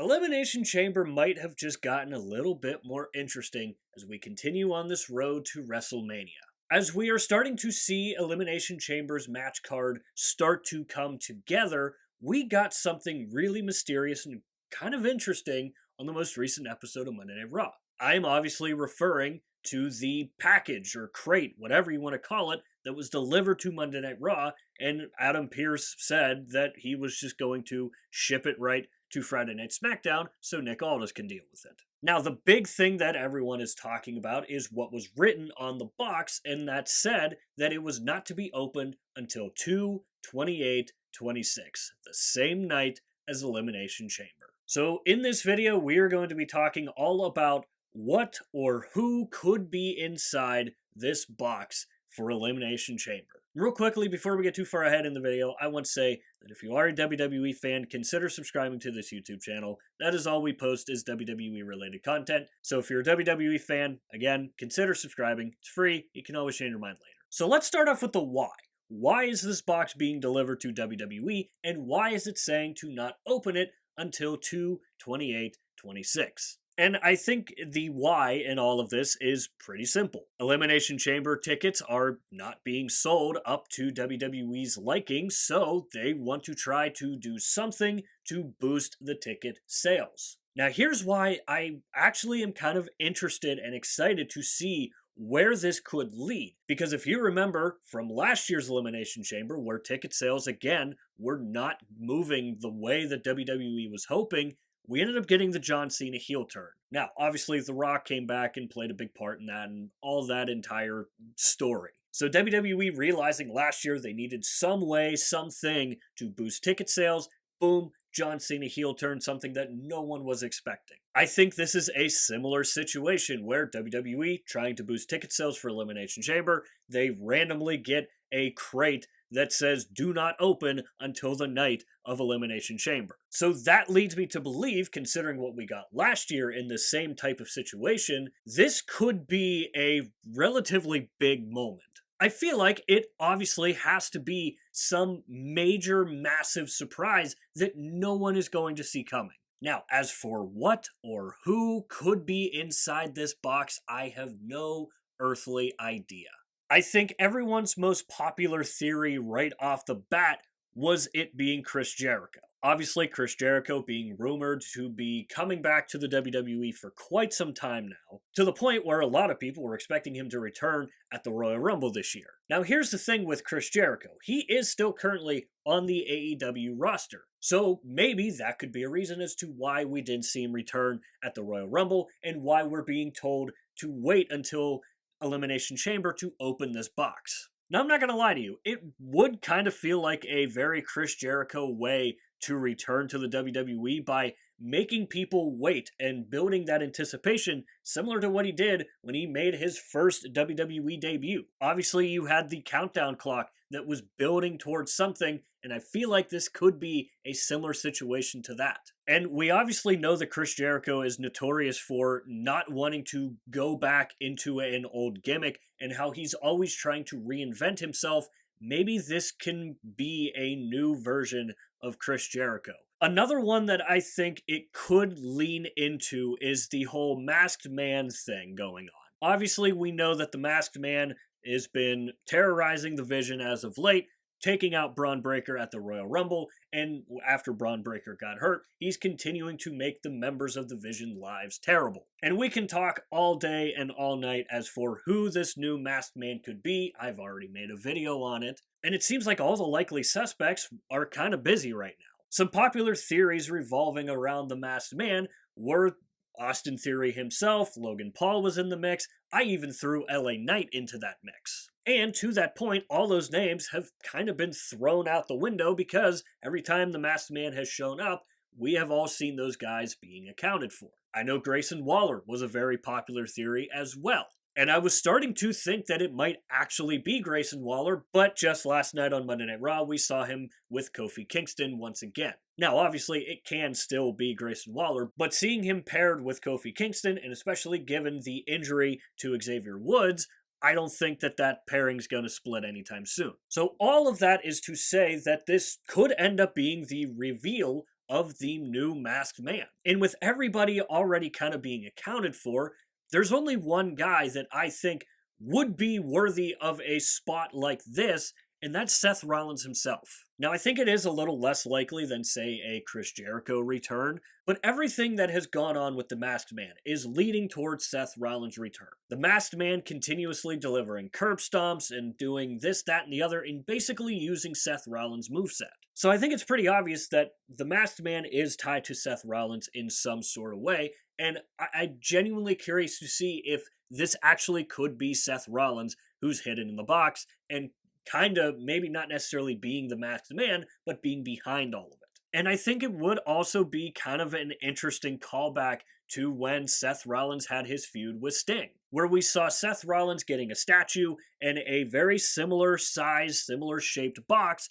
Elimination Chamber might have just gotten a little bit more interesting as we continue on this road to WrestleMania. As we are starting to see Elimination Chamber's match card start to come together, we got something really mysterious and kind of interesting on the most recent episode of Monday Night Raw. I am obviously referring to the package or crate, whatever you want to call it, that was delivered to Monday Night Raw, and Adam Pearce said that he was just going to ship it right to Friday Night SmackDown so Nick Aldis can deal with it. Now, the big thing that everyone is talking about is what was written on the box, and that said that it was not to be opened until 2/28/26, the same night as Elimination Chamber. So in this video, we are going to be talking all about what or who could be inside this box for Elimination Chamber. Real quickly, before we get too far ahead in the video, I want to say that if you are a WWE fan, consider subscribing to this YouTube channel. That is all we post is WWE related content. So if you're a WWE fan, again, consider subscribing. It's free. You can always change your mind later. So let's start off with the why. Why is this box being delivered to WWE, and why is it saying to not open it until 2/28/26? And I think the why in all of this is pretty simple. Elimination Chamber tickets are not being sold up to WWE's liking, so they want to try to do something to boost the ticket sales. Now here's why I actually am kind of interested and excited to see where this could lead. Because if you remember from last year's Elimination Chamber, where ticket sales again were not moving the way that WWE was hoping, we ended up getting the John Cena heel turn. Now, obviously, The Rock came back and played a big part in that and all that entire story. So WWE realizing last year they needed some way, something to boost ticket sales, boom, John Cena heel turn, something that no one was expecting. I think this is a similar situation where WWE, trying to boost ticket sales for Elimination Chamber, they randomly get a crate that says do not open until the night of Elimination Chamber. So that leads me to believe, considering what we got last year in the same type of situation, this could be a relatively big moment. I feel like it obviously has to be some major, massive surprise that no one is going to see coming. Now, as for what or who could be inside this box, I have no earthly idea. I think everyone's most popular theory right off the bat was it being Chris Jericho. Obviously, Chris Jericho being rumored to be coming back to the WWE for quite some time now, to the point where a lot of people were expecting him to return at the Royal Rumble this year. Now, here's the thing with Chris Jericho. He is still currently on the AEW roster, so maybe that could be a reason as to why we didn't see him return at the Royal Rumble and why we're being told to wait until Elimination Chamber to open this box. Now, I'm not going to lie to you, it would kind of feel like a very Chris Jericho way to return to the WWE by making people wait and building that anticipation, similar to what he did when he made his first WWE debut. Obviously, you had the countdown clock that was building towards something, and I feel like this could be a similar situation to that. And we obviously know that Chris Jericho is notorious for not wanting to go back into an old gimmick and how he's always trying to reinvent himself. Maybe this can be a new version of Chris Jericho. Another one that I think it could lean into is the whole Masked Man thing going on. Obviously, we know that the Masked Man has been terrorizing the Vision as of late, taking out Braun Breaker at the Royal Rumble, and after Braun Breaker got hurt, he's continuing to make the members of the Vision lives terrible. And we can talk all day and all night as for who this new Masked Man could be. I've already made a video on it, and it seems like all the likely suspects are kind of busy right now. Some popular theories revolving around the Masked Man were Austin Theory himself, Logan Paul was in the mix, I even threw LA Knight into that mix. And to that point, all those names have kind of been thrown out the window because every time the Masked Man has shown up, we have all seen those guys being accounted for. I know Grayson Waller was a very popular theory as well. And I was starting to think that it might actually be Grayson Waller, but just last night on Monday Night Raw, we saw him with Kofi Kingston once again. Now, obviously, it can still be Grayson Waller, but seeing him paired with Kofi Kingston, and especially given the injury to Xavier Woods, I don't think that that pairing's going to split anytime soon. So all of that is to say that this could end up being the reveal of the new Masked Man. And with everybody already kind of being accounted for, there's only one guy that I think would be worthy of a spot like this, and that's Seth Rollins himself. Now, I think it is a little less likely than, say, a Chris Jericho return, but everything that has gone on with the Masked Man is leading towards Seth Rollins' return. The Masked Man continuously delivering curb stomps and doing this, that, and the other, and basically using Seth Rollins' moveset. So I think it's pretty obvious that the Masked Man is tied to Seth Rollins in some sort of way, and I'm genuinely curious to see if this actually could be Seth Rollins who's hidden in the box and kind of maybe not necessarily being the Masked Man, but being behind all of it. And I think it would also be kind of an interesting callback to when Seth Rollins had his feud with Sting, where we saw Seth Rollins getting a statue and a very similar size, similar shaped box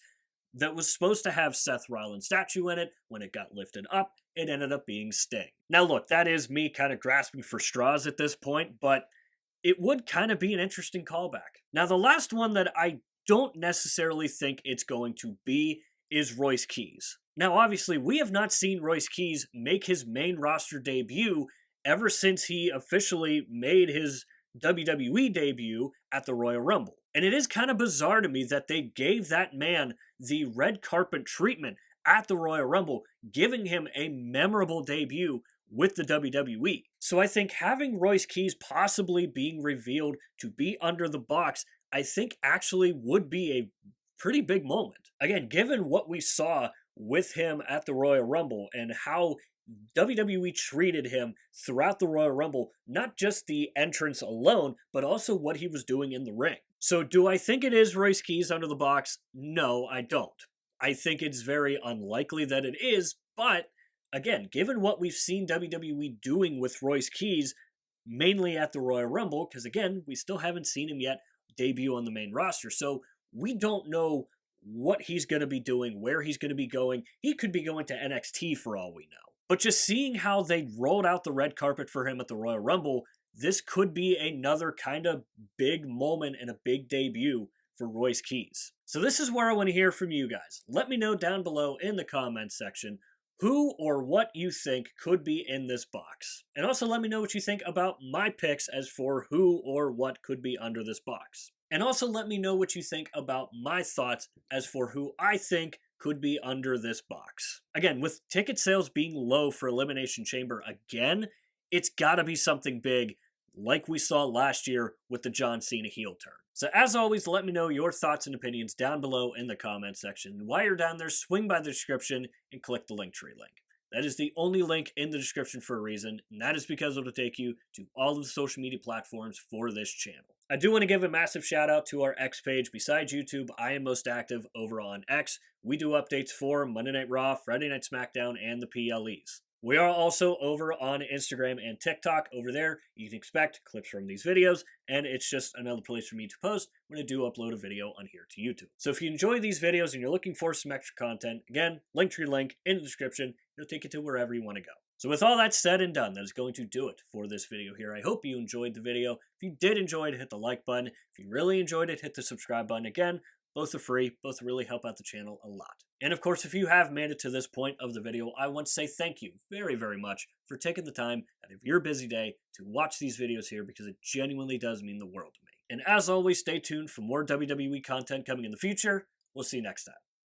that was supposed to have Seth Rollins' statue in it. When it got lifted up, it ended up being Sting. Now look, that is me kind of grasping for straws at this point, but it would kind of be an interesting callback. Now the last one that I don't necessarily think it's going to be is Royce Keys. Now obviously we have not seen Royce Keys make his main roster debut ever since he officially made his WWE debut at the Royal Rumble. And it is kind of bizarre to me that they gave that man the red carpet treatment at the Royal Rumble, giving him a memorable debut with the WWE. So I think having Royce Keys possibly being revealed to be under the box, I think actually would be a pretty big moment. Again, given what we saw with him at the Royal Rumble and how WWE treated him throughout the Royal Rumble, not just the entrance alone, but also what he was doing in the ring. So do I think it is Royce Keys under the box? No, I don't. I think it's very unlikely that it is, but again, given what we've seen WWE doing with Royce Keys, mainly at the Royal Rumble, because again, we still haven't seen him yet debut on the main roster, so we don't know what he's going to be doing, where he's going to be going. He could be going to NXT for all we know. But just seeing how they rolled out the red carpet for him at the Royal Rumble, this could be another kind of big moment and a big debut for Royce Keys. So this is where I want to hear from you guys. Let me know down below in the comments section who or what you think could be in this box. And also let me know what you think about my picks as for who or what could be under this box. And also let me know what you think about my thoughts as for who I think could be under this box. Again, with ticket sales being low for Elimination Chamber again, it's gotta be something big like we saw last year with the John Cena heel turn. So as always, let me know your thoughts and opinions down below in the comment section. And while you're down there, swing by the description and click the Linktree link. That is the only link in the description for a reason, and that is because it'll take you to all of the social media platforms for this channel. I do want to give a massive shout out to our X page. Besides YouTube, I am most active over on X. We do updates for Monday Night Raw, Friday Night SmackDown, and the PLEs. We are also over on Instagram and TikTok. Over there, you can expect clips from these videos, and it's just another place for me to post when I do upload a video on here to YouTube. So if you enjoy these videos and you're looking for some extra content, again, Linktree link in the description. It'll take you to wherever you want to go. So with all that said and done, that is going to do it for this video here. I hope you enjoyed the video. If you did enjoy it, hit the like button. If you really enjoyed it, hit the subscribe button. Again, both are free. Both really help out the channel a lot. And of course, if you have made it to this point of the video, I want to say thank you very, very much for taking the time out of your busy day to watch these videos here, because it genuinely does mean the world to me. And as always, stay tuned for more WWE content coming in the future. We'll see you next time.